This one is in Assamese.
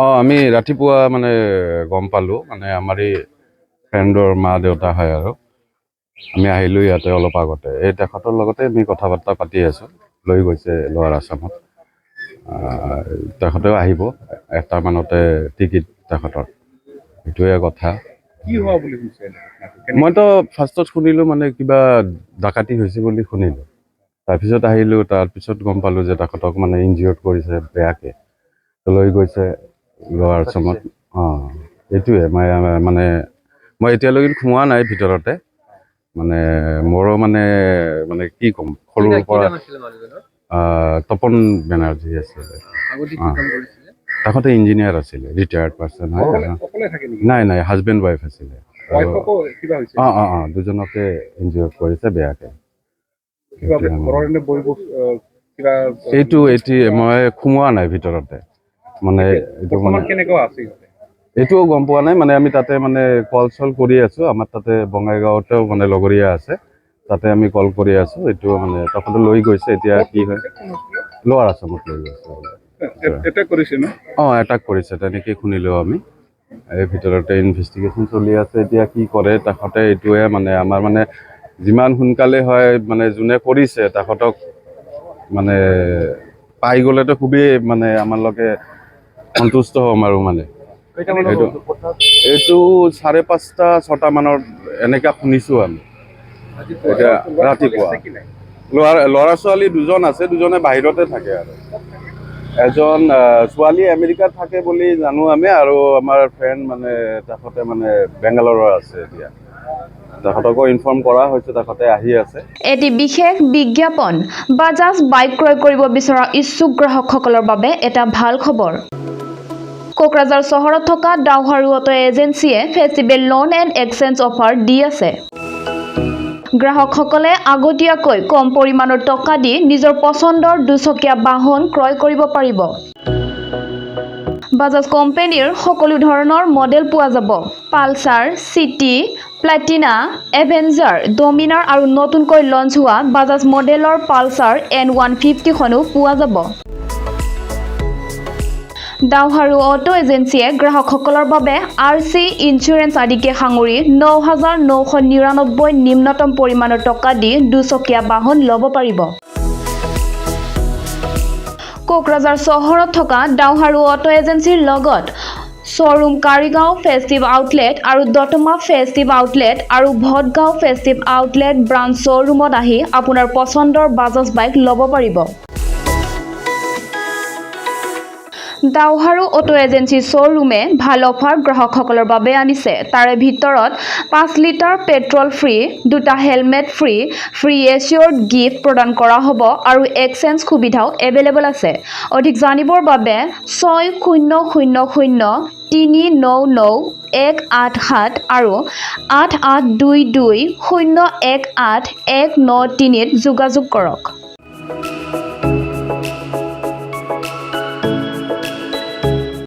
আমি ৰাতিপুৱা মানে গম পালোঁ মানে আমাৰ এই ফ্ৰেণ্ডৰ মা দেউতা হয় আৰু আমি আহিলোঁ ইয়াতে অলপ আগতে এই তেখেতৰ লগতে আমি কথা বাৰ্তা পাতি আছোঁ লৈ গৈছে লোৱাৰ আছামত তেখেতেও আহিব 1টা মানতে টিকেট তেখেতৰ এইটোৱে কথা কি হোৱা বুলি কৈছে মইতো ফাৰ্ষ্টত শুনিলোঁ মানে কিবা ডাকাতি হৈছে বুলি শুনিলোঁ তাৰপিছত আহিলোঁ তাৰপিছত গম পালোঁ যে তেখেতক মানে ইনজিঅৰ্ড কৰিছে বেয়াকৈ লৈ গৈছে লোৱাৰ আছামত এইটোৱে মানে মই এতিয়ালৈকে সোমোৱা নাই ভিতৰতে মানে মোৰো মানে মানে কি ক'ম সৰুৰ পৰা তপন বেনাৰ্জী আছিলে তেখেতে ইঞ্জিনিয়াৰ আছিলে ৰিটায়াৰ্ড পাৰ্চন হয় নাই নাই হাজবেণ্ড ৱাইফ আছিলে দুজনকে ইনজিঅৰ্ড কৰিছে বেয়াকৈ এইটো এতিয়া মই সোমোৱা নাই ভিতৰতে মানে এইটোও গম পোৱা নাই মানে আমি তাতে মানে কল চল কৰি আছোঁ আমাৰ তাতে বঙাইগাঁৱতেও মানে লগৰীয়া আছে তাতে আমি কল কৰি আছোঁ এইটো মানে তেখেতে লৈ গৈছে এতিয়া কি হয় লোৱাৰ আছামত লৈ গৈছে এটাক কৰিছে তেনেকৈ শুনিলোঁ আমি এই ভিতৰতে ইনভেষ্টিগেশ্যন চলি আছে এতিয়া কি কৰে তেখেতে এইটোৱে মানে আমাৰ মানে যিমান সোনকালে হয় মানে যোনে কৰিছে তেখেতক মানে পাই গ'লেতো খুবেই মানে আমাৰলৈকে সন্তুষ্ট হ'ম আৰু মানে এইটো 5:30 6টা মানত এনেকৈ শুনিছোঁ আমি এতিয়া ৰাতিপুৱা ল'ৰা ছোৱালী দুজন আছে দুজনে বাহিৰতে থাকে আৰু এজন ছোৱালী আমেৰিকাত থাকে বুলি জানো আমি আৰু আমাৰ ফ্ৰেণ্ড মানে তেখেতে মানে বেংগালোৰৰ আছে এতিয়া তেখেতকো ইনফৰ্ম কৰা হৈছে তেখেতে আহি আছে এটি বিশেষ বিজ্ঞাপন বাজাজ বাইক ক্ৰয় কৰিব বিচৰা ইচ্ছুক গ্ৰাহকসকলৰ বাবে এটা ভাল খবৰ কোকৰাঝাৰ চহৰত থকা ডাউহাৰু অটো এজেন্সিয়ে festival loan and exchange offer দি আছে গ্ৰাহকসকলে আগতীয়াকৈ কম পৰিমাণৰ টকা দি নিজৰ পছন্দৰ দুচকীয়া বাহন ক্ৰয় কৰিব পাৰিব বাজাজ কোম্পানীৰ সকলো ধৰণৰ মডেল পোৱা যাব পালচাৰ সিটি প্লাটিনা এভেঞ্জাৰ ডমিনাৰ আৰু নতুনকৈ লঞ্চ হোৱা বাজাজ মডেলৰ পালচাৰ N150 খনো পোৱা যাব ডাউহাৰু অটো এজেন্সিয়ে গ্ৰাহকসকলৰ বাবে RC ইন্স্যুৰেন্স আদিকে সাঙুৰি 9,999 নিম্নতম পৰিমাণৰ টকা দি দুচকীয়া বাহন ল'ব পাৰিব কোকৰাঝাৰ চহৰত থকা ডাউহাৰু অটো এজেন্সিৰ লগত শ্বৰুম কাৰিগাঁও ফেষ্টিভ আউটলেট আৰু দতমা ফেষ্টিভ আউটলেট আৰু ভটগাঁও ফেষ্টিভ আউটলেট ব্ৰাঞ্চ শ্বৰুমত আহি আপোনাৰ পছন্দৰ বাজাজ বাইক ল'ব পাৰিব ডাউহাৰু অটো এজেন্সি শ্বৰুমে ভাল অফাৰ গ্ৰাহকসকলৰ বাবে আনিছে তাৰে ভিতৰত 5 লিটাৰ পেট্ৰল ফ্ৰী 2টা হেলমেট ফ্ৰী এচিয়ৰ্ড গিফ্ট প্ৰদান কৰা হ'ব আৰু এক্সচেঞ্জ সুবিধাও এভেইলেবল আছে অধিক জানিবৰ বাবে 6000399187 আৰু 8822018193 ত যোগাযোগ কৰক